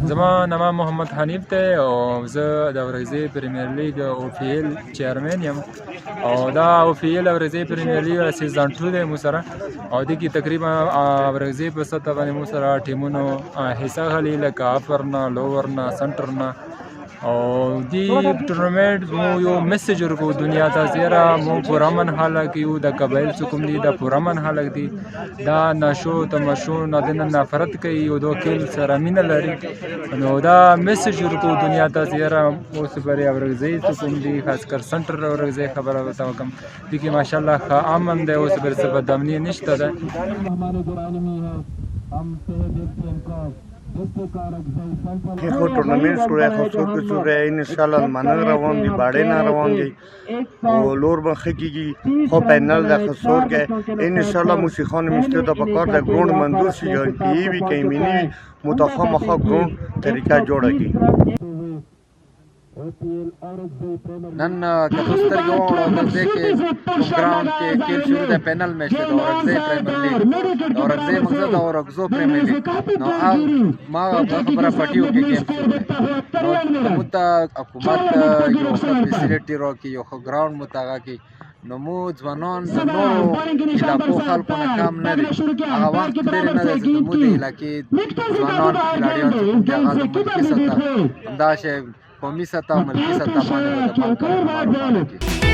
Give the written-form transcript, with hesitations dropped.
زما نام محمد حنیف دی او زه د ورغزي پریمیر لیګ اوفیل چیرمن یم او دا اوفیل ورغزي پریمیر لیګ سیزن 2 دی مو سره او د کی تقریبا ورغزي په سطح باندې مو سره ټیمونو حصہ غلي لکه افرنا لورنا سنټرنا او دی ټورنمنټ مو یو میسج ورکو دنیا ته زیرا مو پرامن حالک یو د قبایل څخه دی د پرامن حالک دی دا نشو تمشو نه د نفرت کوي یو د کل سره مين لري نو دا میسج ورکو دنیا ته زیرا اوس پرې ورغزي څخه دی خاص کر سنټر ورغزي خبره وتا کوم دي کی ماشاءالله خا امن دی اوس پر څه بدامنی نشته ده که خو ټورنمنټ شوړی خو څوک شوړی انشاءالله منل روان دي باړې نه روان دي او لور به ښه کېږي خو پینل د خسور کې انشاءالله موسیقان مشته د پکار د ګروند منظور شي پی وی کې مینی متخمخه ګروند طریقه جوړه کی نن کتوستر یو ورځ کې ګراوند کې کېل شروع د پینل میچ د اورګزي پریمیر لیګ د اورګزي مقصد د اورګزو پریمیر لیګ نو ما خبره پټیو کې گیم نو مت حکومت یو فیسیلیټي راکې یو ګراوند متاغه کې نو مو ځوانان د نورو علاقو خلکو نه کم نه دي هغه وخت لري نه دی چې مو د علاقې ځوانان کلاړیان چې هغه د ملکي سطح همداسې قومي سطح ملکي سطح باندې د پام کولو